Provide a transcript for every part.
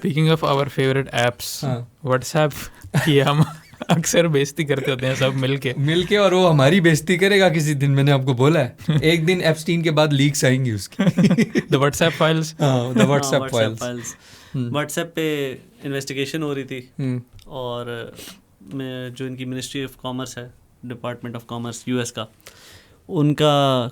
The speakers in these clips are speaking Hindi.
Speaking of our favourite apps, WhatsApp की हम अक्सर बेइज्जती करते होते हैं सब मिलके, और वो हमारी बेइज्जती करेगा किसी दिन, मैंने आपको बोला है। एक दिन एप्स्टीन के बाद लीक्स आएंगी उसकी। The WhatsApp files, the WhatsApp files. WhatsApp पे इन्वेस्टिगेशन हो रही थी और जो इनकी मिनिस्ट्री ऑफ कॉमर्स है, डिपार्टमेंट ऑफ कॉमर्स यूएस का, उनका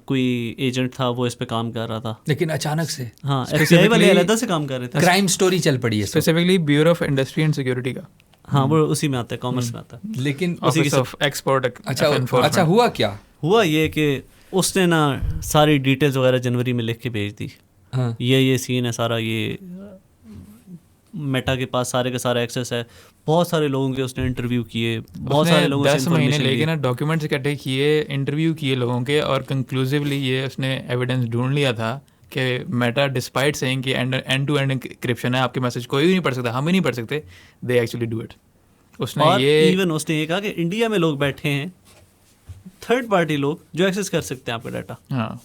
कोई एजेंट था, वो इस पे काम कर रहा था, लेकिन अचानक से हाँ एफबीआई वाले अलग से काम कर रहे थे। क्राइम स्टोरी चल पड़ी है, specifically bureau of industry and security का। हाँ वो उसी में आता है, कॉमर्स में आता है, लेकिन ऑफिस ऑफ एक्सपोर्ट। अच्छा हुआ क्या? हुआ ये कि उसने ना सारी डिटेल्स वगैरह जनवरी में लिख के भेज दी। हाँ। ये सीन है सारा, ये मेटा के पास सारे का सारा एक्सेस है, बहुत सारे लोगों के उसने इंटरव्यू किए, बहुत सारे लोगों से 10 महीने लेके ना डॉक्यूमेंट्स इकट्ठे किए, इंटरव्यू किए लोगों के, और कंक्लूसिवली ये उसने एविडेंस ढूंढ लिया था कि मेटा डिस्पाइट सेइंग कि एंड टू एंड एन्क्रिप्शन है, आपके मैसेज कोई भी नहीं पढ़ सकता, हम ही नहीं पढ़ सकते, दे एक्चुअली डू इट। उसने और ये इवन उसने ये कहा कि इंडिया में लोग बैठे हैं, थर्ड पार्टी लोग जो एक्सेस कर सकते हैं आपका डाटा। हाँ,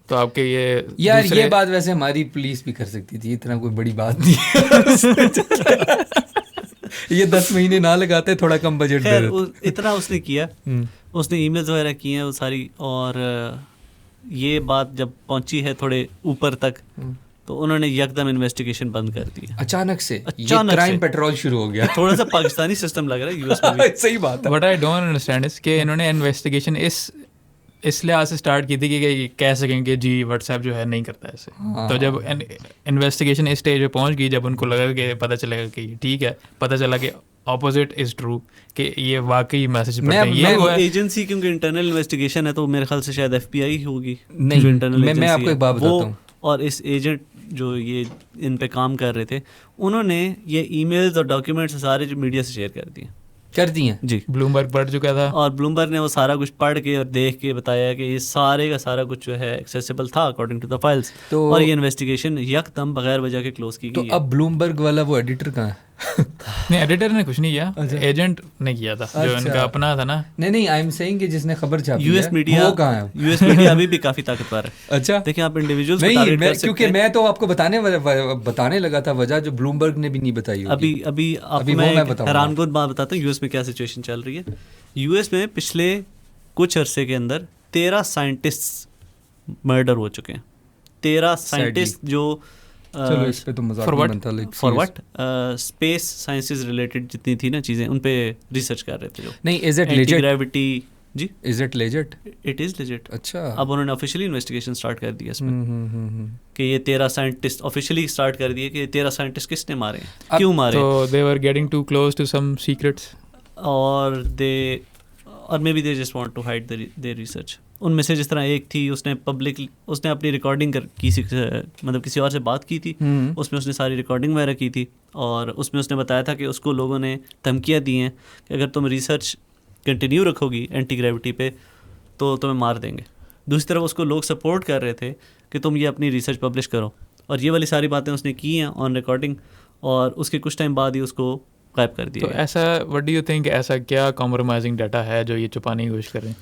तो आपके ये यार ये बात वैसे हमारी पुलिस भी कर सकती थी, इतना कोई बड़ी बात नहीं है। ये 10 महीने ना लगाते, थोड़ा कम बजट दे। इतना उसने किया, उसने ईमेल्स वगैरह किए हैं वो सारी, और ये बात जब पहुंची है थोड़े ऊपर तक, तो उन्होंने यकदम इन्वेस्टिगेशन बंद कर दी। अचानक से ये क्राइम पेट्रोल शुरू हो गया। थोड़ा सा पाकिस्तानी सिस्टम लग रहा है यूएस में भी। सही बात है। What I don't understand is कि इन्होंने इन्वेस्टिगेशन इस लिहाज से स्टार्ट की थी कि कह सकेंगे जी व्हाट्सएप जो है नहीं करता ऐसे। तो जब इन्वेस्टिगेशन इस स्टेज पे पहुंच गई, जब उनको लगा कि पता चलेगा कि ठीक है, पता चला कि ऑपोजिट इज ट्रू, कि ये वाकई मैसेज पढ़ते हैं, ये हुआ एजेंसी, क्योंकि इंटरनल इन्वेस्टिगेशन है तो मेरे ख्याल से शायद एफबीआई होगी। नहीं, मैं आपको एक बात बताता हूँ। और इस एजेंट जो ये इन पे काम कर रहे थे, उन्होंने ये ईमेल्स और डॉक्यूमेंट्स सारे जो मीडिया से शेयर कर दिए हैं जी। ब्लूमबर्ग पढ़ चुका था, और ब्लूमबर्ग ने वो सारा कुछ पढ़ के और देख के बताया कि ये सारे का सारा कुछ जो है एक्सेसिबल था अकॉर्डिंग टू द फाइल्स। तो और ये इन्वेस्टिगेशन यकदम बगैर वजह के क्लोज की गई। तो अब ब्लूमबर्ग वाला वो एडिटर कहाँ है? नहीं, एडिटर ने कुछ नहीं किया, एजेंट ने किया था, जो इनका अपना था ना। नहीं, आई एम सेइंग कि जिसने खबर छापी यूएस मीडिया, वो कहाँ है? यूएस मीडिया अभी भी काफी ताकतवर है। अच्छा, देखिए आप इंडिविजुअल्स नहीं, क्योंकि मैं तो आपको बताने लगा था वजह जो ब्लूमबर्ग ने भी नहीं बताई। अभी आपको मैं हैरानकुन बात बताता हूँ यूएस में क्या सिचुएशन चल रही है। यूएस में पिछले कुछ अरसे के अंदर 13 साइंटिस्ट मर्डर हो चुके हैं। 13 साइंटिस्ट जो चलो इस पे तो मजाक नहीं बनता, like for what space sciences related जितनी थी ना चीज़ें, उन पे रिसर्च कर रहे थे जो। नहीं, is it legit? Gravity ji, is it legit? It is legit. अच्छा, अब उन्होंने ऑफिशियली इन्वेस्टिगेशन स्टार्ट कर दिया इसमें कि ये 13 साइंटिस्ट ऑफिशियली स्टार्ट कर दिए कि 13 साइंटिस्ट किसने मारे हैं, क्यों मारे। तो they were getting too close to some secrets, और maybe they just want to hide their research. उनमें से जिस तरह एक थी, उसने अपनी रिकॉर्डिंग की, मतलब किसी और से बात की थी, उसमें उसने सारी रिकॉर्डिंग वगैरह की थी, और उसमें उसने बताया था कि उसको लोगों ने धमकियाँ दी हैं कि अगर तुम रिसर्च कंटिन्यू रखोगी एंटी ग्रेविटी पे तो तुम्हें मार देंगे। दूसरी तरफ उसको लोग सपोर्ट कर रहे थे कि तुम ये अपनी रिसर्च पब्लिश करो, और ये वाली सारी बातें उसने की हैं ऑन रिकॉर्डिंग, और उसके कुछ टाइम बाद ही उसको गायब कर दिया। तो ऐसा व्हाट डू यू थिंक, ऐसा क्या कॉम्प्रोमाइजिंग डाटा है जो ये छुपाने की कोशिश कर रहे हैं?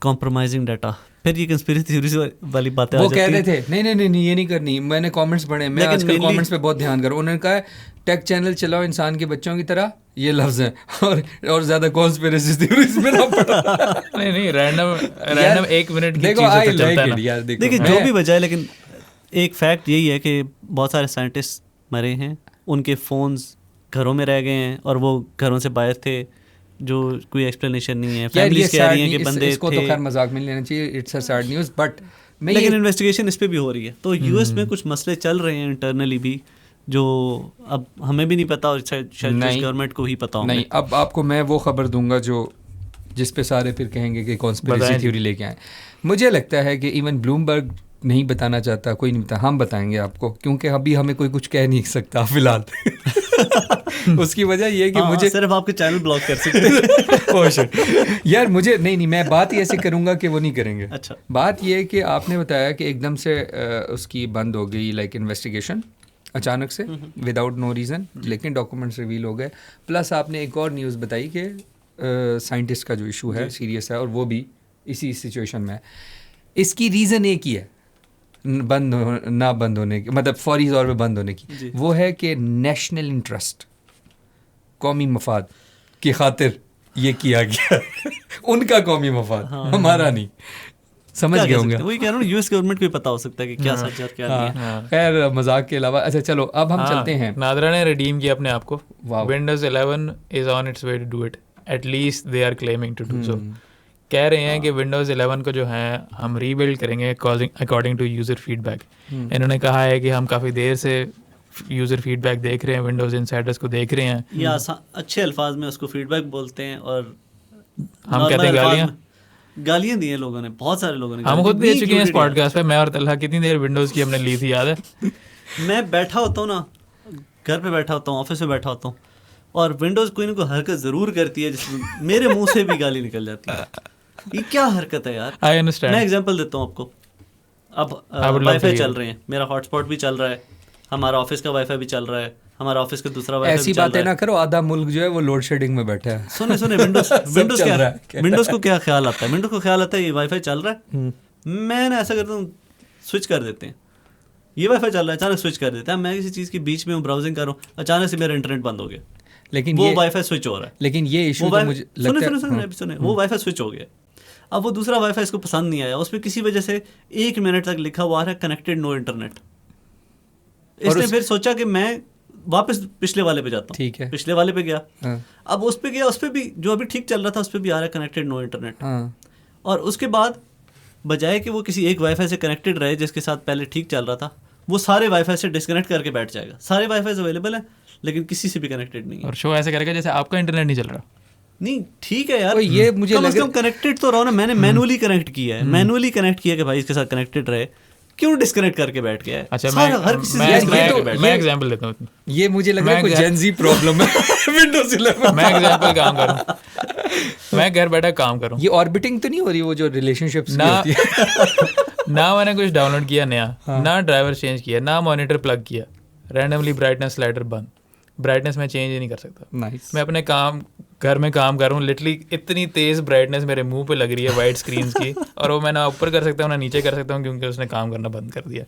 कॉम्प्रोमाइजिंग डाटा, फिर ये कंस्पिरेसी थ्योरीज वाली बातें वो कह रहे थे नहीं ये नहीं करनी। मैंने कमेंट्स पढ़े, मैं आजकल कमेंट्स पे बहुत ध्यान कर रहा हूँ। उन्होंने कहा टेक चैनल चलाओ इंसान के बच्चों की तरह, ये लफ्ज है, और ज्यादा कॉन्स्पिरेसी थ्योरीज में ना पढ़ा। नहीं रैंडम 1 मिनट की देखो, आई लाइक इट यार। देखिए जो भी वजह है, लेकिन एक फैक्ट यही है कि बहुत सारे साइंटिस्ट मरे हैं, उनके फोन्स घरों में रह गए हैं, और वो घरों से बाहर थे, जो कोई एक्सप्लेनेशन नहीं है। फैमिलीज कह रही हैं कि बंदे इसको तो खैर मजाक में लेना चाहिए, it's a sad news, but लेकिन इन्वेस्टिगेशन इस पे भी हो रही है। तो यूएस में कुछ मसले चल रहे हैं इंटरनली भी, जो अब हमें भी नहीं पता, और शायद गवर्नमेंट को ही पता होगा। नहीं, अब आपको मैं वो खबर दूंगा जिस पे सारे फिर कहेंगे कि कॉन्स्पिरेसी थ्योरी लेके आए। मुझे लगता है कि इवन ब्लूमबर्ग नहीं बताना चाहता, कोई नहीं बताता, हम बताएंगे आपको, क्योंकि अभी हमें कोई कुछ कह नहीं सकता फिलहाल। उसकी वजह ये है कि मुझे सिर्फ आपके चैनल ब्लॉक कर सकते हैं। यार मुझे नहीं, मैं बात ही ऐसे करूंगा कि वो नहीं करेंगे। अच्छा, बात ये है कि आपने बताया कि एकदम से उसकी बंद हो गई, लाइक इन्वेस्टिगेशन अचानक से विदाउट नो रीज़न, लेकिन डॉक्यूमेंट्स रिवील हो गए। प्लस आपने एक और न्यूज़ बताई कि साइंटिस्ट का जो इशू है सीरियस है, और वो भी इसी सिचुएशन में है। इसकी रीज़न एक ही है, बंद होने की, मतलब फौरी तौर पे बंद होने की, वो है कि नेशनल इंटरेस्ट, कौमी मफाद की खातिर ये किया गया। उनका कौमी मफाद, हमारा नहीं। समझ गए होंगे। वही कह रहा हूँ, यूएस गवर्नमेंट को ही पता हो सकता है कि क्या सच है और क्या नहीं है। खैर मजाक के अलावा, अच्छा चलो अब हम चलते हैं। नादरा ने रिडीम किया अपने आप को। Windows 11 is on its way to do it, at least they are claiming to do so. कह रहे हैं कि विंडोज़ 11 को जो है हम रीबिल्ड करेंगे अकॉर्डिंग टू यूज़र फीडबैक। इन्होंने कहा है कि हम काफ़ी देर से यूज़र फीडबैक देख रहे हैं, विंडोज़ इनसाइडर्स को देख रहे हैं। या अच्छे अल्फाज में उसको फीडबैक बोलते हैं, और हम कहते हैं गालियाँ दी हैं लोगों ने, बहुत सारे लोगों ने। हम खुद दे चुके हैं इस पॉडकास्ट पे। मैं और तलहा कितनी देर विंडोज़ की हमने ली थी, याद है? मैं बैठा होता हूँ ना, घर पे बैठा होता हूँ, ऑफिस में बैठा होता हूँ, और विंडोज़ कोई ना कोई हरकत ज़रूर करती है जिसमें मेरे मुंह से भी गाली निकल जाती है। ये क्या हरकत है यार? I understand. मैं एग्जांपल देता हूँ आपको। अब वाईफाई चल रहे हैं, मेरा हॉटस्पॉट भी चल रहा है, हमारा ऑफिस का वाईफाई भी चल रहा है, हमारा ऑफिस का दूसरा वाईफाई ऐसी बातें ना करो, आधा मुल्क जो है वो लोड शेडिंग में बैठा है। सुने विंडोज को क्या ख्याल आता है? विंडोज को ख्याल आता है ये वाईफाई चल रहा है, मैं ना ऐसा करता हूँ, स्विच कर देते हैं। ये वाईफाई चल रहा है, अचानक स्विच कर देते हैं। मैं किसी चीज़ के बीच में हूँ, ब्राउजिंग कर रहा हूँ, अचानक से मेरा इंटरनेट बंद हो गया, लेकिन वो वाईफाई स्विच हो रहा है। लेकिन ये इशू तो मुझे लगता है, सुने वो वाईफाई स्विच हो गया। अब वो दूसरा वाईफाई इसको पसंद नहीं आया, उसमें किसी वजह से 1 मिनट तक लिखा हुआ है कनेक्टेड नो इंटरनेट। इसने फिर सोचा कि मैं वापस पिछले वाले पे जाता हूँ। ठीक है, पिछले वाले पे गया। अब उस पे गया, उस पे भी जो अभी ठीक चल रहा था उस पे भी आ रहा है कनेक्टेड नो इंटरनेट। और उसके बाद बजाय कि वो किसी एक वाईफाई से कनेक्टेड रहे जिसके साथ पहले ठीक चल रहा था, वो सारे वाईफाई से डिस्कनेक्ट करके बैठ जाएगा। सारे वाईफाई अवेलेबल हैं लेकिन किसी से भी कनेक्टेड नहीं है, और शो ऐसे करेगा जैसे आपका इंटरनेट नहीं चल रहा। नहीं ठीक है यार, ये मुझे कम से कम कनेक्टेड तो रहो ना। मैंने मैनुअली कनेक्ट किया है, मैनुअली कनेक्ट किया कि भाई इसके साथ कनेक्टेड रहे, क्यों डिस्कनेक्ट करके बैठ गया है? अच्छा, मैं एग्जांपल देता हूँ। ये मुझे लग रहा है कोई जेनजी प्रॉब्लम है विंडोज 11। मैं एग्जांपल काम करूँ, मैं घर बैठा काम करूँ। ये ऑर्बिटिंग तो नहीं हो रही वो जो रिलेशनशिप्स ना होती है? ना मैंने कुछ डाउनलोड किया नया, ना ड्राइवर चेंज किया, ना मॉनिटर प्लग किया, रैंडमली ब्राइटनेस स्लाइडर बंद, ब्राइटनेस मैं चेंज ही नहीं कर सकता। Nice. मैं अपने घर में काम कर रहा हूँ, लिटरली इतनी तेज़ ब्राइटनेस मेरे मुंह पे लग रही है वाइट स्क्रीन की, और वो मैं ना ऊपर कर सकता हूँ ना नीचे कर सकता हूँ, क्योंकि उसने काम करना बंद कर दिया।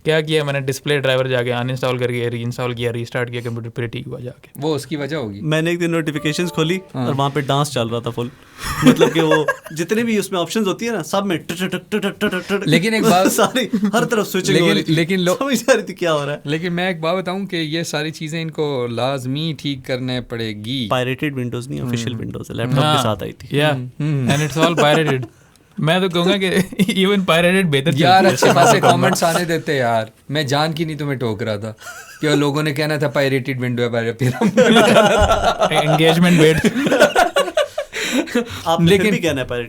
क्या किया मैंने, डिस्प्ले ड्राइवर जाके अनइंस्टॉल करके रीइंस्टॉल किया, रीस्टार्ट किया, कंप्यूटर फिर ठीक हुआ जाके। वो उसकी वजह होगी। मैंने एक दिन नोटिफिकेशंस खोली और वहाँ पे डांस चल रहा था फुल, मतलब कि वो जितने भी उसमें ऑप्शंस होती है ना, सब में लेकिन एक बात, सारी हर तरफ स्विचिंग हो रही थी, लेकिन लोग समझ आ रही थी क्या हो रहा है। लेकिन मैं एक बात बताऊं कि ये सारी चीजें इनको लाजमी ठीक करने पड़ेगी। पायरेटेड विंडोज नहीं, ऑफिशियल विंडोज है, लैपटॉप के साथ आई थी। या एंड इट्स ऑल पायरेटेड। मैं तो कहूँगा कि इवन पायरेटेड बेहतर यार। अच्छे खासे कमेंट्स आने देते यार, मैं जान की नहीं तुम्हें टोक रहा था कि लोगों ने कहना था पायरेटेड विंडो है, एंगेजमेंट वेट।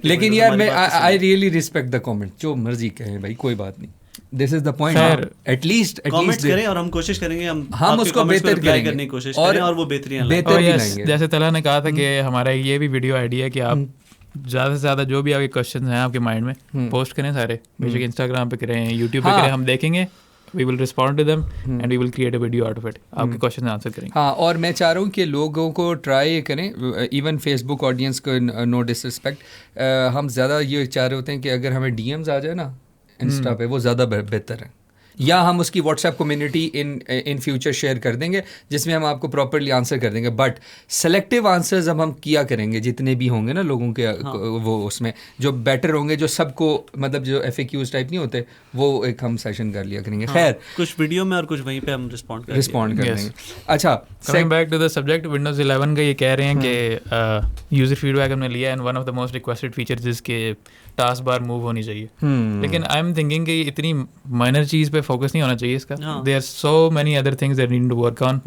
लेकिन यार मैं I really respect the comment, जो मर्जी कहें भाई, कोई बात नहीं। This is the point, at least comments करें और हम कोशिश करेंगे, हम उसको बेहतर करने की कोशिश करें और वो बेहतर लाएंगे। जैसे तलहा ने कहा था कि हमारा ये भी वीडियो आइडिया है कि आप ज़्यादा से ज़्यादा जो भी आपके क्वेश्चन हैं आपके माइंड में पोस्ट करें सारे, बेशक इंस्टाग्राम पे करें, यूट्यूब पे करें, हम देखेंगे, we will respond to them and we will create a video out of it, आपके क्वेश्चन आंसर करेंगे। हाँ, और मैं चाह रहा हूँ कि लोगों को ट्राई करें, इवन फेसबुक ऑडियंस को, नो डिसरिस्पेक्ट, हम ज़्यादा ये चाह रहे होते हैं कि अगर हमें डीएम्स आ जाए ना इंस्टा पे, वो ज़्यादा बेहतर है, या हम उसकी WhatsApp community in future share कर देंगे जिसमें हम आपको प्रॉपर्ली आंसर कर देंगे, बट सेलेक्टिव आंसर्स अब हम किया करेंगे जितने भी होंगे ना लोगों के। हाँ। वो उसमें जो बेटर होंगे, जो सबको मतलब जो FAQs टाइप नहीं होते, वो एक हम सेशन कर लिया करेंगे। हाँ, खैर कुछ वीडियो में और कुछ वहीं पे हम रिस्पॉन्ड कर देंगे। अच्छा, coming back to the subject, Windows 11 का ये कह रहे हैं कि यूज़र फीडबैक हमने लिया and one of the most requested features जिसके टास्क बार मूव होनी चाहिए। लेकिन आई एम थिंकिंग कि इतनी माइनर चीज़ पे फोकस नहीं होना चाहिए इसका। There are so many other things that need to work on.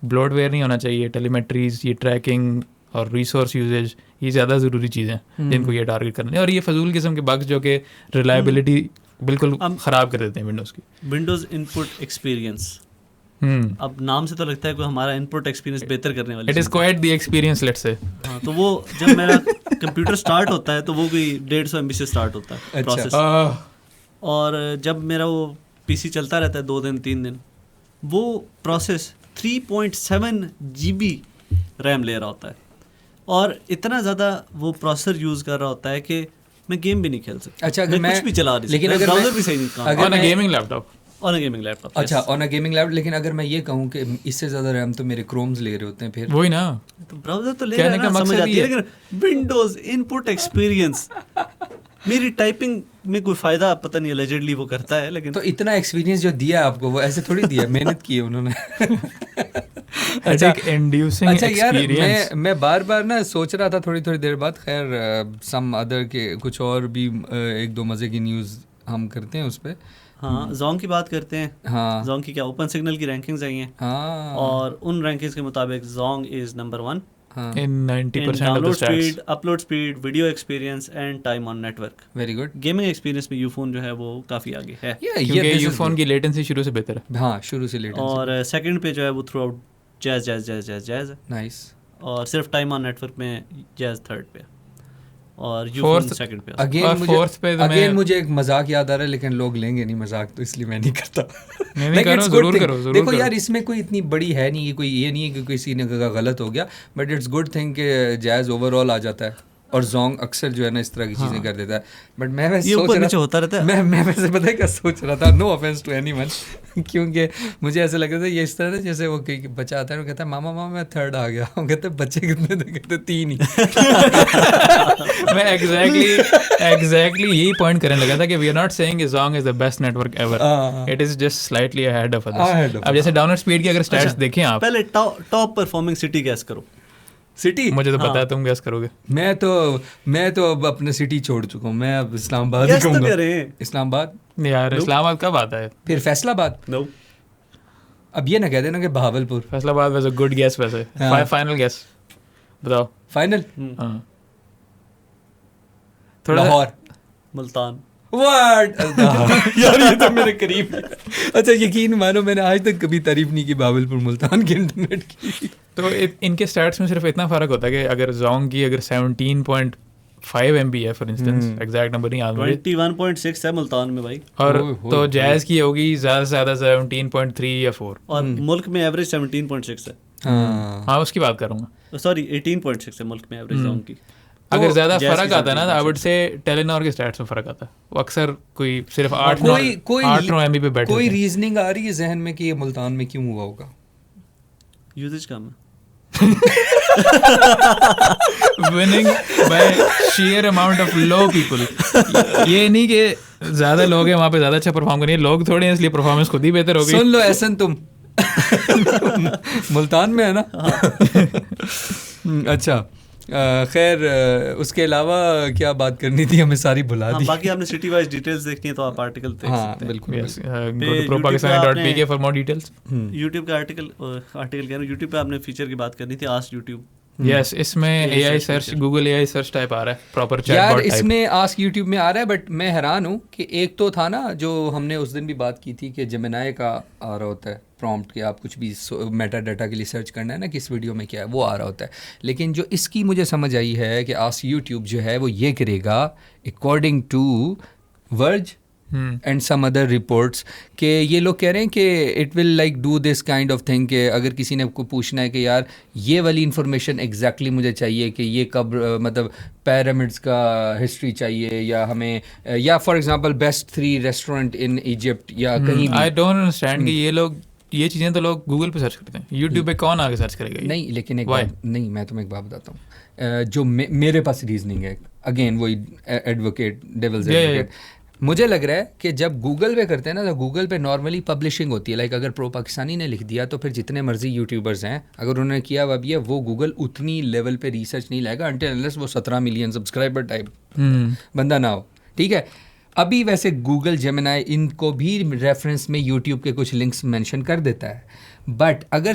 Bloatware नहीं होना चाहिए, टेलीमेट्रीज, ये ट्रैकिंग और रिसोर्स यूजेज, ये ज़्यादा ज़रूरी चीज़ें हैं जिनको ये टारगेट करना है, और ये फजूल किस्म के बग्स जो कि रिलायबिलिटी बिल्कुल ख़राब कर देते हैं विंडोज़ की। विंडोज़ इनपुट एक्सपीरियंस, अब नाम से तो लगता है कि हमारा इनपुट एक्सपीरियंस बेहतर करने वाली, it is quite the experience, let's say. हाँ, तो वो जब मेरा कंप्यूटर स्टार्ट होता है तो वो कोई 150 MB से स्टार्ट होता है प्रोसेस, और जब मेरा वो PC चलता रहता है 2 दिन 3 दिन, वो प्रोसेस 3.7 GB रैम ले रहा होता है, और इतना ज़्यादा वो प्रोसेसर यूज़ कर रहा होता है कि मैं गेम भी नहीं खेल सकता। अच्छा, अगर मैं कुछ मैं भी चला नहीं लेकिन सकता, अगर ब्राउजर मैं भी सही नहीं काम अगर ऑन अ मैं- gaming laptop. On a gaming laptop. अच्छा, ऑन अ गेमिंग लैपटॉप। लेकिन अगर मैं ये कहूँ कि इससे ज़्यादा रैम तो मेरे क्रोम्स ले रहे होते हैं फिर। वही ना, तो ब्राउजर तो ले रहा कहने है का ना, समझ मकसद आती ये है, लेकिन विंडोज इनपुट एक्सपीरियंस मेरी टाइपिंग में कोई फायदा पता नहीं, allegedly वो करता है, लेकिन तो इतना एक्सपीरियंस जो दिया है आपको वो ऐसे थोड़ी दिया, मेहनत की है उन्होंने। Headache inducing अच्छा यार, experience। मैं बार बार ना सोच रहा था थोड़ी थोड़ी देर बाद, खैर सम अदर के कुछ और भी एक दो मज़े की न्यूज़ हम करते हैं उस पर। हाँ जोंग की बात करते हैं। हाँ जोंग की क्या ओपन सिग्नल की रैंकिंग्स आई हैं, हाँ और उन रैंकिंग्स के मुताबिक जोंग इज नंबर 1 हाँ, in 90% in of the download stats। speed, upload speed, video experience and time on network। Very good. Gaming experience में यूफोन जो है वो काफ़ी आगे है, क्योंकि यूफोन की लेटेंसी शुरू से बेहतर है। हाँ शुरू से लेट और सेकंड पे जो है वो through out jazz jazz jazz jazz jazz है, नाइस। और सिर्फ टाइम ऑन नेटवर्क में जैज थर्ड पे, और यूफोन Fourth- सेकंड पे। और fourth पे तो अगेन मैं- मुझे एक मजाक याद आ रहा है, लेकिन लोग लेंगे नहीं मजाक, तो इसलिए मैं नहीं करता। नहीं Like, करो, it's good जरूर thing. करो, जरूर देखो करो। यार, इसमें कोई इतनी बड़ी है नहीं, कोई ये नहीं है कि किसी ने का गलत हो गया, बट इट्स गुड थिंग कि जैज ओवरऑल आ जाता है, और जोंग अक्सर जो है ना इस तरह की चीज़ें कर देता है। बट मैं वैसे ये सोच ऊपर रहा नीचे होता रहता है। मैं वैसे पता है क्या सोच रहा था, नो ऑफेंस टू एनीवन, क्योंकि मुझे ऐसा लग रहा था ये इस तरह ना जैसे वो कोई बच्चा आता है, वो कहता है मामा मामा मैं थर्ड आ गया, वो कहते हैं बच्चे कितने थे, कहते 3 ही। मैं एग्जैक्टली यही पॉइंट करने लगा था कि वी आर नॉट सेइंग कि Zong is the best network ever, it is just slightly ahead of others। Ahead of अब जैसे डाउनलोड स्पीड की अगर स्टैट्स अच्छा, देखें आप, पहले टॉप परफॉर्मिंग सिटी गैस करो। सिटी मुझे तो पता हाँ। है तुम गैस करोगे। मैं तो अब अपने सिटी छोड़ चुका हूँ, मैं अब इस्लामाबाद ही गैस तो कहूँगा। कह रहे हैं। इस्लामाबाद, यार इस्लामाबाद कब आता है? फिर फैसलाबाद। नो, अब ये ना कह देना कि Bahawalpur. Faisalabad was a good gas वैसे। हाँ। फाइनल गैस बताओ। फाइनल हाँ थोड़ा लाहौर। मुल्तान। वर्ड यार ये तो मेरे करीब है। अच्छा यकीन मानो मैंने आज तक कभी तारीफ नहीं की भावलपुर मुल्तान के इंटरनेट की। तो इनके स्टैट्स में सिर्फ इतना फ़र्क होता है कि अगर Zong की अगर 17.5 MB है फॉर इंस्टेंस, एग्जैक्ट नंबर नहीं याद मुझे, 21.6 है मुल्तान में भाई, और ओए तो जैज़ की होगी ज़्यादा से ज़्यादा 17.3 या 4। और मुल्क में एवरेज 17.6 है। हाँ हाँ उसकी बात करूँगा। सॉरी 18.6 है मुल्क में एवरेज जोंग की। अगर ज़्यादा जैज़ फ़र्क की आता है ना, आई 17.6 वुड से टेलीनॉर के स्टैट्स में फ़र्क आता है। वो अक्सर कोई सिर्फ 8-9 MB पे बैठे कोई होते हैं। रीजनिंग आ रही है जहन में कि ये मुल्तान में क्यों हुआ होगा? यूजेज कम है। Winning by share amount of low people. ये नहीं कि ज़्यादा लोग हैं वहाँ पे ज़्यादा अच्छा परफॉर्म करेंगे, लोग थोड़े हैं इसलिए परफॉर्मेंस खुद ही बेहतर होगी। सुन लो एहसन, तुम मुल्तान में है ना? अच्छा खैर उसके अलावा क्या बात करनी थी, हमें सारी भुला हाँ, दी। बाकी आपने सिटी वाइज डिटेल्स देखनी है तो आप आर्टिकल देख हाँ सकते हैं। बिल्कुल Yes, बिल्कुल। go to YouTube पे propakistani.pk for more details। YouTube का आर्टिकल कह रहा हूँ, यूट्यूब पे आपने फीचर की बात करनी थी, आस्क यूट्यूब। यस, इसमें AI AI search search, Google AI search type आ रहा है, प्रॉपर यार चैटबॉट टाइप। इसमें आस्क यूट्यूब में आ रहा है, बट मैं हैरान हूँ कि एक तो था ना जो हमने उस दिन भी बात की थी कि जेमिनाई का आ रहा होता है प्रॉम्प्ट कि आप कुछ भी मेटा डाटा के लिए सर्च करना है ना कि इस वीडियो में क्या है, वो आ रहा होता है। लेकिन जो इसकी मुझे समझ आई है कि आस्क यूट्यूब जो है वो ये करेगा according to Verge and some other reports कि ये लोग कह रहे हैं कि it will like do this kind of thing कि अगर किसी ने आपको पूछना है कि यार ये वाली इन्फॉर्मेशन एग्जैक्टली मुझे चाहिए कि ये कब मतलब पैरामिड्स का हिस्ट्री चाहिए, या हमें या for example best 3 restaurant in Egypt या कहीं भी। आई डोंट अंडरस्टैंड कि ये चीज़ें तो लोग गूगल पे सर्च करते हैं, यूट्यूब पे कौन आगे सर्च करेगा ये? नहीं लेकिन एक Why? बात, नहीं मैं तुम्हें एक बात बताता हूँ जो मेरे पास रीजनिंग है, अगेन वही एडवोकेट डेविल्स एडवोकेट। मुझे लग रहा है कि जब गूगल पे करते हैं ना तो गूगल पे नॉर्मली पब्लिशिंग होती है, लाइक अगर प्रो पाकिस्तानी ने लिख दिया तो फिर जितने मर्जी यूट्यूबर्स हैं अगर उन्होंने किया हुआ भी है वो गूगल उतनी लेवल पे रिसर्च नहीं लाएगा अनटिल अनलेस वो 17 मिलियन सब्सक्राइबर टाइप बंदा ना हो, ठीक है। अभी वैसे गूगल जेमिनाई इनको भी रेफरेंस में यूट्यूब के कुछ लिंक्स मेंशन कर देता है, बट अगर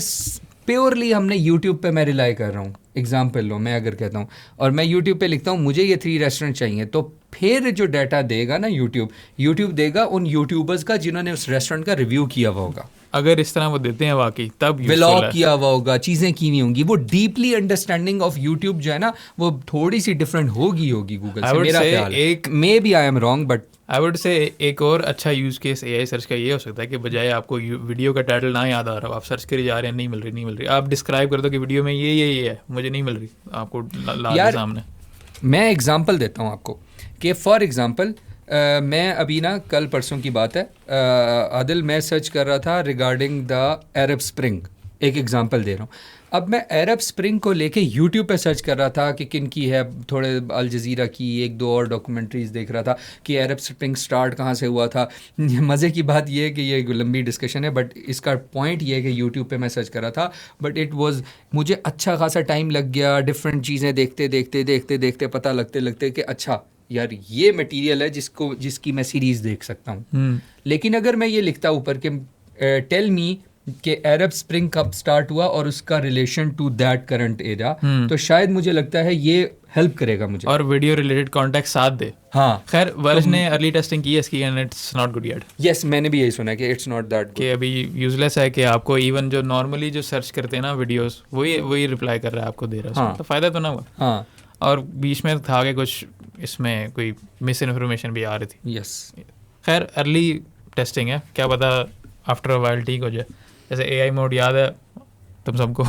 प्योरली हमने यूट्यूब पे मैं रिलाई कर रहा हूँ, एग्जाम्पल लो मैं अगर कहता हूँ और मैं यूट्यूब पे लिखता हूँ मुझे ये 3 रेस्टोरेंट चाहिए, तो फिर जो डाटा देगा ना यूट्यूब देगा उन यूट्यूबर्स का जिन्होंने उस रेस्टोरेंट का रिव्यू किया हुआ होगा। अगर इस तरह वो देते हैं वाकई तब व्लॉग किया हुआ होगा, चीज़ें की हुई होंगी, वो डीपली अंडरस्टैंडिंग ऑफ यूट्यूब जो है ना वो थोड़ी सी डिफरेंट होगी गूगल से, मेरा ख्याल है। Maybe I am wrong but I would say एक और अच्छा यूज़ केस AI सर्च का ये हो सकता है कि बजाय आपको वीडियो का टाइटल ना याद आ रहा हो, आप सर्च करे जा रहे हैं, नहीं मिल रही, आप डिस्क्राइब कर दो कि वीडियो में ये है, मुझे नहीं मिल रही, आपको ला सामने। मैं एग्जांपल देता हूँ आपको कि फॉर एग्ज़ाम्पल मैं अभी ना कल परसों की बात है आदिल, मैं सर्च कर रहा था रिगार्डिंग द अरब स्प्रिंग, एक एग्जांपल दे रहा हूँ। अब मैं अरब स्प्रिंग को लेके यूट्यूब पे सर्च कर रहा था कि किन की है, थोड़े अल जज़ीरा की, एक दो और डॉक्यूमेंट्रीज़ देख रहा था कि अरब स्प्रिंग स्टार्ट कहाँ से हुआ था। मज़े की बात यह है कि ये लंबी डिस्कशन है, बट इसका पॉइंट ये है कि यूट्यूब पे मैं सर्च कर रहा था, बट इट वाज, मुझे अच्छा खासा टाइम लग गया डिफरेंट चीज़ें देखते पता लगते कि अच्छा यार ये मटेरियल है जिसकी मैं सीरीज़ देख सकता हूँ। लेकिन अगर मैं ये लिखता ऊपर कि टेल मी कि अरब स्प्रिंग कब स्टार्ट हुआ और उसका relation to that current era, तो शायद मुझे लगता है ये हेल्प करेगा मुझे, और वीडियो रिलेटेड कॉन्टेक्ट साथ दे। हाँ खैर वर्ज ने अर्ली टेस्टिंग की है इसकी and it's not good yet. Yes, मैंने भी यही सुना है कि इट्स नॉट दैट कि अभी यूजलेस है कि आपको इवन जो नॉर्मली जो सर्च करते हैं ना वीडियोस, वही रिप्लाई कर रहा है, आपको दे रहा है उसमें, हाँ। तो फ़ायदा तो ना हुआ। हाँ और बीच में था कि कुछ इसमें कोई मिस इन्फॉर्मेशन भी आ रही थी। यस, खैर अर्ली टेस्टिंग है, क्या पता आफ्टर अ वाइल ठीक हो जाए। जैसे AI मोड याद है तुम सबको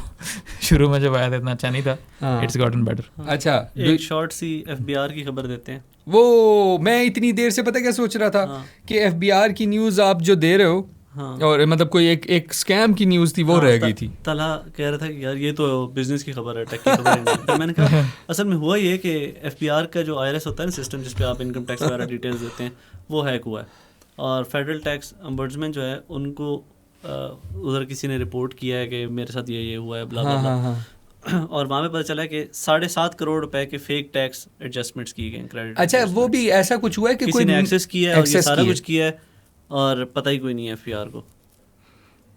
शुरू में जब आया था इतना अच्छा नहीं था, हाँ। It's gotten better. अच्छा एक शॉर्ट सी FBI की खबर देते हैं। वो मैं इतनी देर से पता क्या सोच रहा था हाँ। कि FBI की न्यूज़ आप जो दे रहे हो, हाँ। और मतलब कोई एक स्कैम की न्यूज़ थी वो रह गई थी। तला कह रहा था कि यार ये तो बिजनेस की खबर है, टेक की खबर है। तो मैंने कहा असल में हुआ ये कि FBI का जो IRS होता है ना सिस्टम, जिस पे आप इनकम टैक्स वगैरह डिटेल्स देते हैं, वो हैक हुआ है। और फेडरल टैक्स अम्बर्ड्समैन जो है उनको उधर किसी ने रिपोर्ट किया है कि मेरे साथ ये हुआ है, ब्ला ब्ला ब्ला। और वहाँ पे पता चला कि 7.5 करोड़ रुपए के फेक टैक्स एडजस्टमेंट्स किए गए क्रेडिट। अच्छा, वो भी ऐसा कुछ हुआ है कि किसी कोई ने एक्सेस किया है और ये access सारा किया कुछ किया है और पता ही कोई नहीं है FBR को।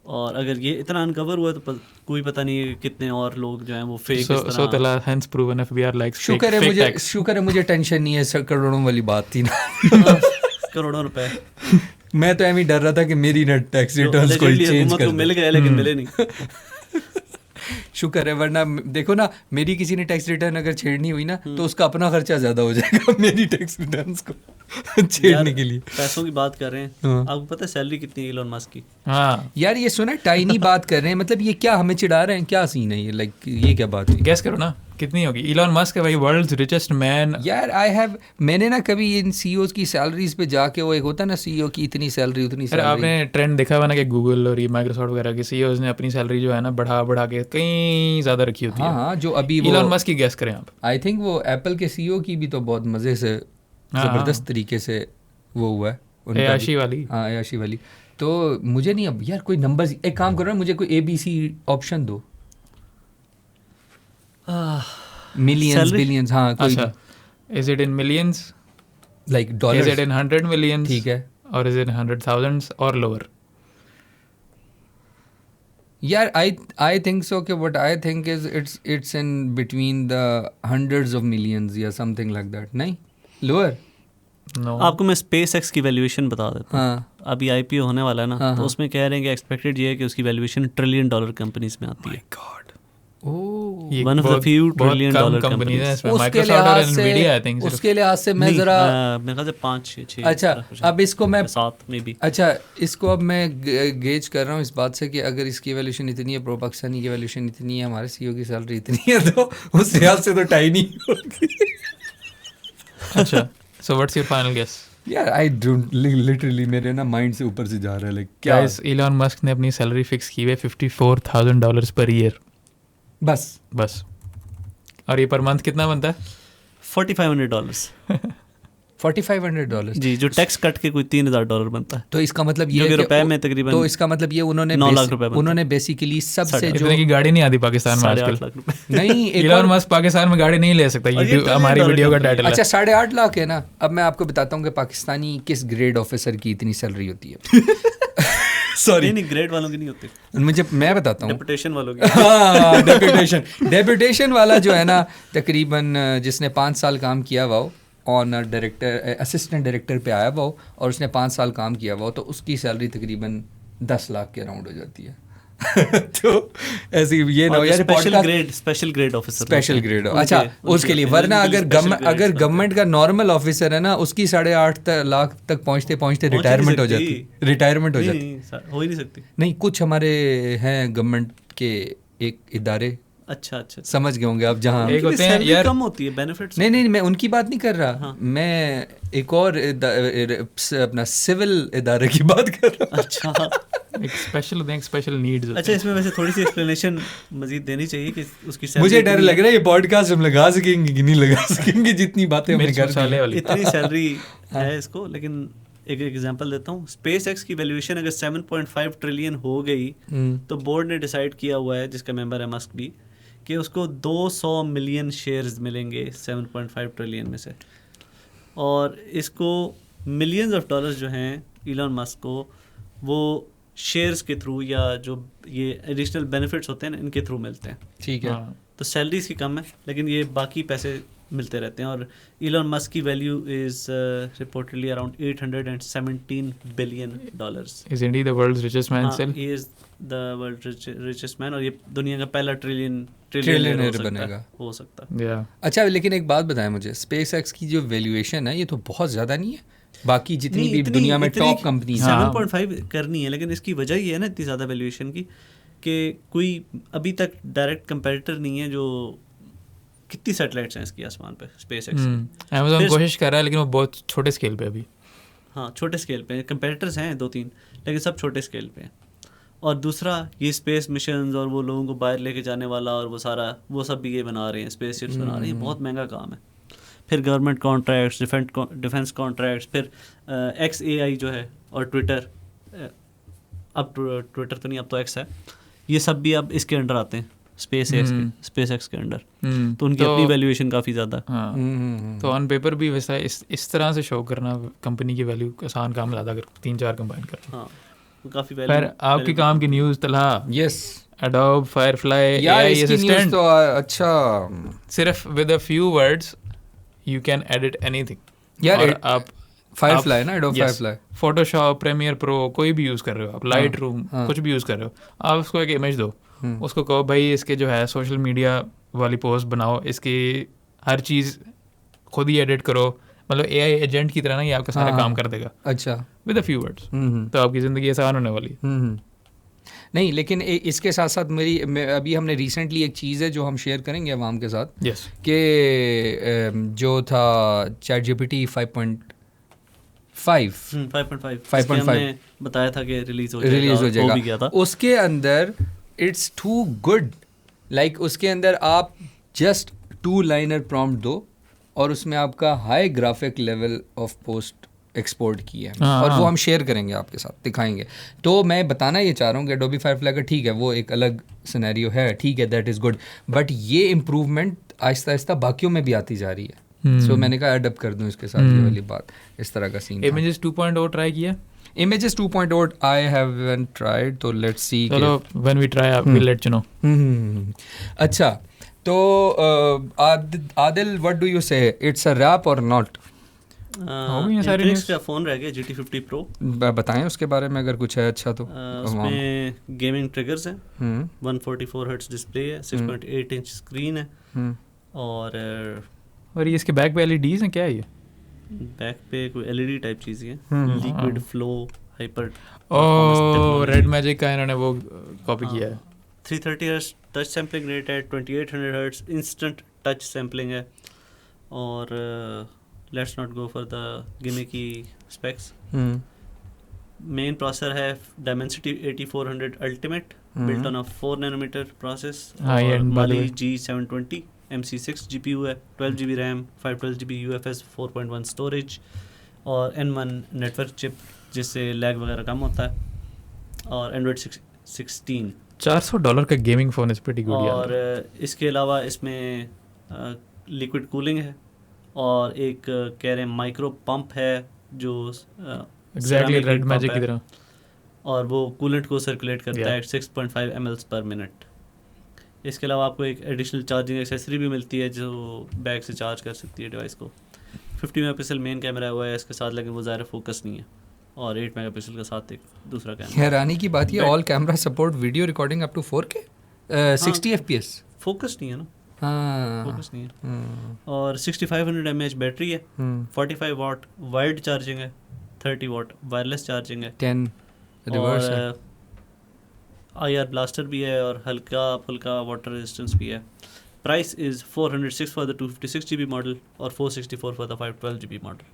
और अगर ये इतना अनकवर हुआ तो कोई पता नहीं है कितने और लोग जो हैं वो फेक सो तला हेंस प्रूवन FBR लाइक्स शुक्र है मुझे टेंशन नहीं है, सर करोड़ों वाली बात थी ना। करोड़ों रुपए। मैं तो एम ही डर रहा था कि मेरी नेट टैक्स रिटर्न्स कोई चेंज कर मिल गए लेकिन मिले नहीं। शुक्र है, वरना देखो ना मेरी किसी ने टैक्स रिटर्न अगर छेड़नी हुई ना तो उसका अपना खर्चा ज़्यादा हो जाएगा मेरी टैक्स रिटर्न्स को छेड़ने के लिए। पैसों की बात कर रहे हैं, हाँ। आपको पता है सैलरी कितनी है इलॉन मस्क की? हाँ यार ये सुना टाइनी बात कर रहे हैं, मतलब ये क्या हमें चिढ़ा रहे हैं, क्या सीन है ये, लाइक ये क्या बात है? गैस करो ना कितनी होगी। इलॉन मस्क है भाई, वर्ल्ड्स रिचेस्ट मैन। यार मैंने ना कभी इन CEOs की सैलरीज पे जाके, वो एक होता है ना CEO की इतनी सैलरी उतनी अरे सैलरी। आपने ट्रेंड देखा हुआ ना कि गूगल और ये माइक्रोसॉफ्ट वगैरह के CEOs ने अपनी सैलरी जो है ना बढ़ा के कहीं ज़्यादा रखी होती है। हाँ, जो अभी इलॉन मस्क की गैस करें आप। आई थिंक वो एप्पल के CEO की भी तो बहुत मज़े से ज़बरदस्त तरीके से वो हुआ है उनका भी। अयाशी वाली। हाँ, अयाशी वाली। तो मुझे नहीं, अब यार कोई नंबर, एक काम करो ना, मुझे कोई ABC ऑप्शन दो। मिलियंस, बिलियंस, हाँ कोई। अच्छा, is it in millions, like is dollars? It in 100 millions, ठीक है। और इज इट 100,000 और लोअर? यार आई थिंक सो कि what I think is it's in between the hundreds of millions या समथिंग लाइक दैट। नहीं, लोअर? नो। आपको मैं SpaceX की वैल्यूएशन बता देता हूँ। हाँ अभी IPO होने वाला है ना, हाँ, तो हाँ। उसमें कह रहे हैं कि एक्सपेक्टेड ये है कि उसकी वैल्यूएशन $1 ट्रिलियन कंपनीज में आती है। गॉड, ओह। ये One of the बहुत- few बहुत $1 कम ट्रिलियन कंपनीज हैं इसमें, उसके माइक्रोसॉफ्ट और लिहाज Nvidia आई थिंक से, उसके लिहाज से मैं ज़रा, मेरे ख्याल से 5-6 अच्छा अब इसको मैं 7 में भी। अच्छा इसको अब मैं गेज कर रहा हूँ इस बात से कि अगर इसकी वैल्यूशन इतनी है, प्रो पाकिस्तानी की वैल्यूशन इतनी है, हमारे CEO की सैलरी इतनी है, तो उस लिहाज से तो टाइनी होगी। अच्छा, so what's your final guess? यार आई डोंट, लिटरली मेरे ना माइंड से ऊपर से जा रहा है, लाइक क्या गाइस इलॉन मस्क ने अपनी सैलरी फिक्स की है $54,000 पर ईयर बस। और ये पर मंथ कितना बनता है? $4,500 $4,500 जी, जो टैक्स कट के कोई $3,000 बनता है। तो इसका मतलब ये जो है कि कि रुपए में तकरीबन, तो इसका मतलब ये उन्होंने 9 लाख रुपए बनता है। उन्होंने बेसिकली सबसे जो इतने की गाड़ी नहीं आती पाकिस्तान में आजकल। 8.5 लाख रुपए। नहीं, एक इलॉन और, मस्क पाकिस्तान में गाड़ी नहीं ले सकता, और ये यूट्यूब $1 हमारी वीडियो का कंपनी है। टाइटल है। अच्छा 8.5 लाख है ना। अब मैं आपको बताता हूँ कि पाकिस्तानी किस ग्रेड ऑफिसर की इतनी सैलरी होती है। सॉरी, नहीं, ग्रेड वालों की नहीं होती, मैं बताता हूँ। डेपुटेशन वालों की। हाँ, डेपुटेशन वाला जो है ना, तकरीबन जिसने 5 साल काम किया हुआ हो, ऑनर डायरेक्टर, असिस्टेंट डायरेक्टर पे आया हुआ हो और उसने 5 साल काम किया हुआ हो, तो उसकी सैलरी तकरीबन 10 लाख के अराउंड हो जाती है। तो ऐसी ये ना हो यार, special grade officer, special grade. अच्छा, उसके लिए, वरना अगर गवर्नमेंट का नॉर्मल ऑफिसर है ना, उसकी 8.5 लाख तक पहुंचते रिटायरमेंट हो जाती। हो ही नहीं सकती। नहीं, कुछ हमारे हैं गवर्नमेंट के एक इदारे, अच्छा अच्छा। समझ गए होंगे आप जहाँ एक होते हैं सैलरी यार, कम होती है, बेनिफिट्स नहीं मैं उनकी बात नहीं कर रहा, हाँ। मैं एक और अपना सिविल इदारे की बात कर रहा हूँ। अच्छा एक स्पेशल होते हैं, स्पेशल नीड्स होते अच्छा, हैं। इसमें वैसे थोड़ी सी एक्सप्लेनेशन मजीद देनी चाहिए कि उसकी मुझे डर लग रहा है ये पॉडकास्ट हम लगा सकेंगे कि नहीं लगा सकेंगे, जितनी बातें हमने मिर्च कर दी मसाले हैं। वाली। इतनी सैलरी है इसको। लेकिन एक एग्जांपल देता हूँ, स्पेस एक्स की वैल्यूएशन अगर 7.5 ट्रिलियन हो गई तो बोर्ड ने डिसाइड किया हुआ है, जिसका मेंबर है मस्क भी, कि उसको 200 मिलियन शेयर्स मिलेंगे 7.5 ट्रिलियन में से। और इसको मिलियंस ऑफ डॉलर्स जो हैं इलॉन मस्क को, वो शेयर्स के थ्रू या जो ये एडिशनल बेनिफिट्स होते हैं ना, इनके थ्रू मिलते हैं। ठीक है। हाँ। तो सैलरी इसकी कम है, लेकिन ये बाकी पैसे मिलते रहते हैं। और इलॉन मस्क की value is reportedly around $817 billion. Is indeed the world's richest man still? He is the world richest man, और ये दुनिया का पहला ट्रिलियनेयर बनेगा। हो सकता। Yeah. अच्छा, लेकिन एक बात बताएं मुझे, स्पेस एक्स की जो वैल्यूएशन है ये तो बहुत ज़्यादा नहीं है बाकी जितनी भी दुनिया में टॉप कंपनीज हैं। 7.5 करनी है, लेकिन इसकी वजह ये है ना इतनी ज़्यादा वैल्यूएशन की, कि कोई अभी तक डायरेक्ट कंपेटिटर नहीं है। जो कितनी सैटेलाइट्स हैं इसकी आसमान पे स्पेस एक्स। Amazon कोशिश कर रहा है, लेकिन वो बहुत छोटे स्केल पे अभी। हाँ, छोटे स्केल पे कंपेटिटर्स हैं 2-3, लेकिन सब छोटे स्केल पे हैं। और दूसरा, ये स्पेस मिशंस और वो लोगों को बाहर लेके जाने वाला और वो सारा वो सब भी ये बना रहे हैं, स्पेस शिप्स बना रहे हैं। बहुत महंगा काम है। फिर गवर्नमेंट कॉन्ट्रैक्ट्स, डिफेंस कॉन्ट्रैक्ट्स, फिर XAI जो है, और ट्विटर, अब ट्विटर तो नहीं, अब तो X है, ये सब भी अब इसके अंडर आते हैं, स्पेस एक्स के अंडर। तो उनकी अपनी वैल्यूएशन काफ़ी ज़्यादा। हाँ। तो ऑन पेपर भी वैसा इस तरह से शो करना कंपनी की वैल्यू आसान काम ज़्यादा कर 3-4 कंबाइन करना। हाँ, काफ़ी वैल्यू। पर आपके काम की news Talha, yes, Adobe Firefly यार AI इसकी न्यूज़ assistant, तो अच्छा, सिर्फ with a few words you can edit anything. यार और आप फायरफ्लाई ना, Adobe Firefly, Photoshop, Premiere Pro, कोई भी यूज़ कर रहे हो आप, लाइट रूम, कुछ भी यूज़ कर रहे हो, आप उसको एक इमेज दो, उसको कहो भाई इसके जो है सोशल मीडिया वाली पोस्ट बनाओ, इसकी हर चीज़ खुद ही एडिट करो, मतलब AI एजेंट की तरह ना ये आपका सारा काम कर देगा। अच्छा, विद अ फ्यू वर्ड्स। तो आपकी ज़िंदगी आसान होने वाली है। नहीं, लेकिन इसके साथ साथ अभी हमने रिसेंटली एक चीज़ है जो हम शेयर करेंगे अवाम के साथ, यस, कि जो था ChatGPT 5.5 हमने बताया था कि रिलीज हो जाएगा, भी गया था। उसके अंदर इट्स टू गुड, लाइक उसके अंदर आप जस्ट 2 लाइनर प्रॉम्प्ट दो और उसमें आपका high graphic level of post export किया है, और वो हम शेयर करेंगे आपके साथ, दिखाएंगे। तो मैं बताना ये चाह रहा हूँ कि Adobe Firefly का ठीक है, वो एक अलग सिनेरियो है, ठीक है, दैट इज़ गुड, बट ये इम्प्रूवमेंट आहिस्ता आहिस्ता बाकियों में भी आती जा रही है। सो मैंने कहा अडप्ट कर दूँ इसके साथ ये वाली बात, इस तरह का सीन। Images 2.0 ट्राई किया? Images 2.0 I haven't tried, तो let's see। चलो, when we try we'll let you know। अच्छा, तो Adil, what do you say, it's a wrap or not? Infinix का फ़ोन रह गया GT50 Pro। बताएं उसके बारे में अगर कुछ है अच्छा तो। उसमें गेमिंग ट्रिगर्स हैं, 144 हर्ट्ज डिस्प्ले है, 6.8 इंच स्क्रीन है, और ये इसके बैक पे LEDs हैं, क्या है ये? बैक पे कोई LED टाइप चीज़ है, liquid flow hyper. Red magic का इन्होंने वो कॉपी किया है। 330 हर्ट्ज टच सैम्पलिंग रेट है, 2800 हर्ट्ज इंस्टेंट टच सैम्पलिंग है, और let's not go for the gimmicky specs. Main processor है Dimensity 8400 ultimate, built on a 4 nanometre process, और Mali G720 MC6 GPU है, 12 GB RAM, 512 GB UFS 4.1 storage, और N1 नेटवर्क चिप जिससे लैग वगैरह कम होता है, और Android 16। $400 का gaming phone is pretty good. और इसके अलावा इसमें लिक्विड कूलिंग है, और एक कह रहे हैं माइक्रो पंप है जो एग्जैक्टली रेड मैजिक की तरह, और वो कूलेंट को सर्कुलेट करता है 6.5 ml पर मिनट। इसके अलावा आपको एक एडिशनल चार्जिंग एक्सेसरी भी मिलती है जो बैग से चार्ज कर सकती है डिवाइस को। 50 मेगापिक्सल मेन कैमरा हुआ है इसके साथ, लेकिन वो ज़्यादा फोकस नहीं है, और 8 मेगापिक्सल के साथ एक दूसरा कैमरा। हैरानी की बात ये all camera support video recording up to 4K 60 FPS। Focus नहीं है ना, फोकस नहीं है। और 6500 mAh बैटरी है, 45 वाट वायर्ड चार्जिंग है, 30 वाट वायरलेस चार्जिंग है, 10 रिवर्स है, IR ब्लास्टर भी है और हल्का फुल्का वाटर रेजिस्टेंस भी है। Price is 406 for the 256 GB model और 464 फॉर द 512 GB मॉडल।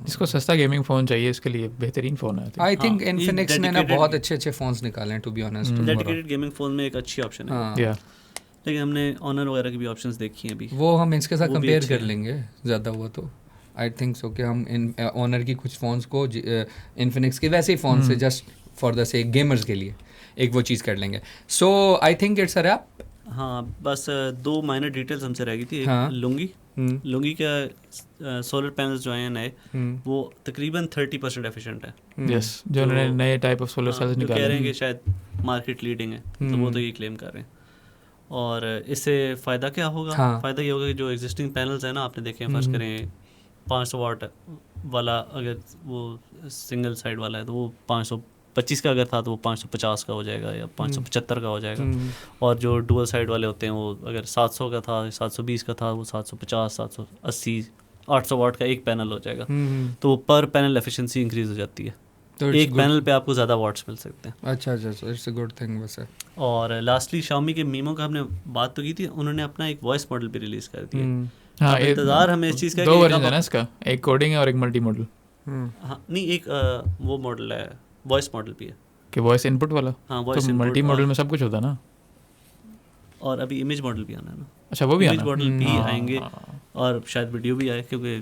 जिसको सस्ता गेमिंग फ़ोन चाहिए इसके लिए बेहतरीन फ़ोन है। आई थिंक हाँ, ये इन्फिनिक्स ने ना dedicated- बहुत अच्छे फ़ोन्स निकाले हैं to be honest. Dedicated gaming phone में एक अच्छी ऑप्शन है। हाँ, या लेकिन हमने ऑनर वगैरह की भी ऑप्शंस देखी हैं अभी। वो हम इसके साथ वो भी कंपेयर अच्छे कर हैं। लेंगे ज़्यादा हुआ तो। आई थिंक सो कि हम इन ऑनर की कुछ फ़ोन्स को इन्फिनिक्स के वैसे ही फ़ोन से just for the sake gamers के लिए एक वो चीज़ कर लेंगे। So I think it's a wrap. हाँ, बस 2 माइनर डिटेल्स हमसे रह गई थी। एक हाँ। लुंगी का सोलर पैनल्स जो हैं नए, वो तकरीबन 30% एफिशिएंट है। यस, जो उन्होंने नए टाइप ऑफ सोलर सेल्स जो कह निकाले रहे हैं कि शायद मार्केट लीडिंग है, तो वो तो ये क्लेम कर रहे हैं। और इससे फ़ायदा क्या होगा? हाँ। फ़ायदा ये होगा कि जो एग्जिस्टिंग पैनल्स हैं ना, आपने देखे हैं, फर्ज करें 500 वाट वाला अगर वो सिंगल साइड वाला है तो वो 525 का अगर था तो वो 550 का हो जाएगा या 575 का हो जाएगा। और जो डुअल साइड वाले होते हैं वो अगर 700 का था, 720 का था, वो 750, 780, 800 वाट का एक पैनल हो जाएगा। तो वो पर पैनल एफिशिएंसी इंक्रीज हो जाती है। तो एक पैनल पे आपको ज़्यादा वाट्स मिल सकते हैं। अच्छा, इट्स अ गुड थिंग वैसे। और लास्टली Xiaomi के मीमो का हमने बात तो की थी, उन्होंने अपना एक वॉइस मॉडल भी रिलीज़ कर दिया। हाँ, अब इंतज़ार हमें इस चीज़ का दो कि वर्जन कब है ना इसका, एक कोडिंग है और एक मल्टी मॉडल। हाँ, नहीं, एक वो मॉडल है, वॉइस मॉडल भी है। कि वॉइस इनपुट वाला। हाँ, वॉइस तो मल्टी मॉडल में सब कुछ होता है ना। और अभी इमेज मॉडल भी आना है ना। अच्छा, वो भी इमेज आना। मॉडल भी आएंगे और शायद वीडियो भी आए, क्योंकि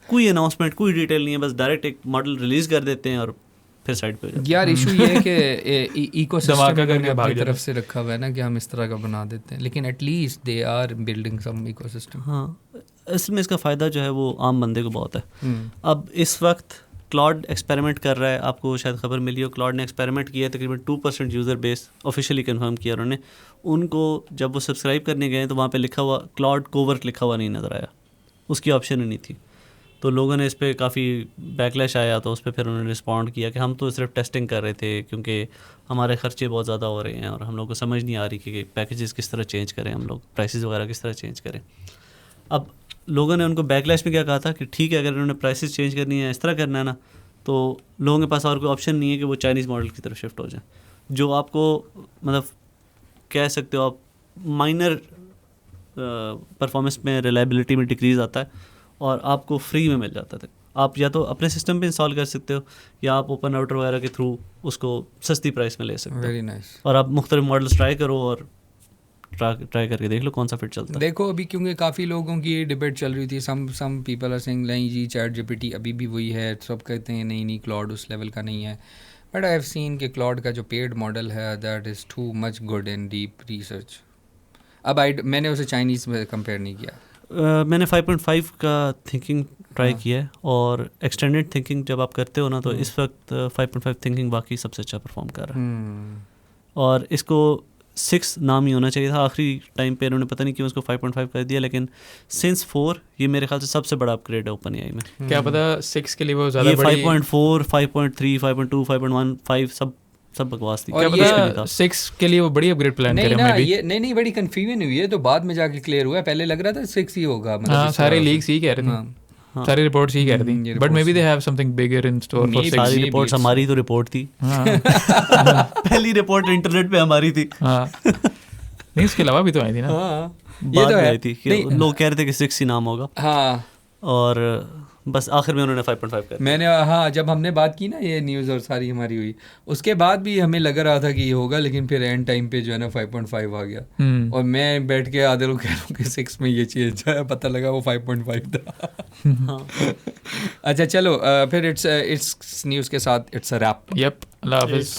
कोई अनाउंसमेंट, कोई डिटेल नहीं है, बस डायरेक्ट एक मॉडल रिलीज़ कर देते हैं और फिर साइड पे यार इशू ये है कि इकोसिस्टम धमाका करके अपनी भाग तरफ जाते से रखा हुआ है ना कि हम इस तरह का बना देते हैं, लेकिन at least they are building some ecosystem. हाँ, इसमें इसका फ़ायदा जो है वो आम बंदे को बहुत है। अब इस वक्त क्लाउड एक्सपेरिमेंट कर रहा है, आपको शायद खबर मिली हो, क्लाउड ने एक्सपेरिमेंट किया है, तकरीबन 2% यूज़र बेस ऑफिशियली कंफर्म किया उन्होंने। उनको जब वो सब्सक्राइब करने गए तो वहाँ पे लिखा हुआ क्लाउड कोवर्क लिखा हुआ नहीं नज़र आया, उसकी ऑप्शन ही नहीं थी। तो लोगों ने इस पर काफ़ी बैकलैश आया, तो उस पर फिर उन्होंने रिस्पॉन्ड किया कि हम तो सिर्फ टेस्टिंग कर रहे थे क्योंकि हमारे खर्चे बहुत ज़्यादा हो रहे हैं और हम लोग को समझ नहीं आ रही कि पैकेजेस किस तरह चेंज करें, हम लोग प्राइसेस वगैरह किस तरह चेंज करें। अब लोगों ने उनको बैकलैश में क्या कहा था कि ठीक है, अगर उन्होंने प्राइसेस चेंज करनी है, इस तरह करना है ना, तो लोगों के पास और कोई ऑप्शन नहीं है कि वो चाइनीज़ मॉडल की तरफ शिफ्ट हो जाए, जो आपको मतलब कह सकते हो आप माइनर परफॉर्मेंस में, रिलायबिलिटी में डिक्रीज़ आता है और आपको फ्री में मिल जाता है। आप या तो अपने सिस्टम पे इंस्टॉल कर सकते हो या आप ओपन राउटर वगैरह के थ्रू उसको सस्ती प्राइस में ले सकते हो। Very nice. और आप मुख्तलिफ मॉडल्स ट्राई करो और ट्राई करके देख लो कौन सा फिट चलता है। देखो अभी क्योंकि काफ़ी लोगों की ये डिबेट चल रही थी, सम पीपल आर सेइंग नहीं जी चैट जीपीटी अभी भी वही है, सब कहते हैं नहीं क्लाउड उस लेवल का नहीं है। बट आई हैव सीन कि क्लाउड का जो पेड मॉडल है that is too much good in deep research. अब मैंने उसे चाइनीज़ में कंपेयर नहीं किया। मैंने 5.5 का थिंकिंग ट्राई किया है और एक्सटेंडेड थिंकिंग जब आप करते हो ना, तो इस वक्त 5.5 थिंकिंग वाकई सबसे अच्छा परफॉर्म कर रहा है। और इसको 6 नाम ही होना चाहिए था, आखिरी टाइम पे उन्होंने पता नहीं क्यों उसको 5.5 कर दिया, लेकिन सिंस 4 ये मेरे ख्याल से सबसे बड़ा अपग्रेड है ओपन एआई में। क्या पता 6 के लिए वो ज़्यादा ये बड़ी 5.4, 5.3, 5.2, 5.1, 5 सब बकवास थी। क्या पता 6 के लिए वो बड़ी अपग्रेड प्लान नहीं करें ना, मैं भी। ये नहीं बड़ी कन्फ्यूजन हुई है, तो बाद में जाके क्लियर हुआ है। पहले लग रहा था 6 ही होगा, मतलब हाँ, इस सारे तरह से। लीक्स ही कह रहे थे। हाँ। सारी रिपोर्ट्स ही कह रही ये थी, but may be reports they have something bigger in store for Maybe. 6। सारी Maybe रिपोर्ट्स it's- हमारी तो रिपोर्ट थी। हाँ पहली रिपोर्ट इंटरनेट पे हमारी थी। हाँ, नहीं उसके अलावा भी तो आई थी ना। हाँ, ये बाद तो में है। आई थी कि नहीं, लोग कह रहे थे कि 6 ही नाम होगा हाँ और बस आखिर में उन्होंने 5.5 कर दिया। मैंने हाँ जब हमने बात की ना ये न्यूज़ और सारी हमारी हुई, उसके बाद भी हमें लग रहा था कि ये होगा, लेकिन फिर एंड टाइम पे जो है ना 5.5 आ गया। और मैं बैठ के आधे लोग कह रहा हूँ कि 6 में ये चीज़ है, पता लगा वो 5.5 था। हाँ। अच्छा चलो फिर इट्स न्यूज़ के साथ इट्स अ रैप। यप, अल्लाह हाफिज़।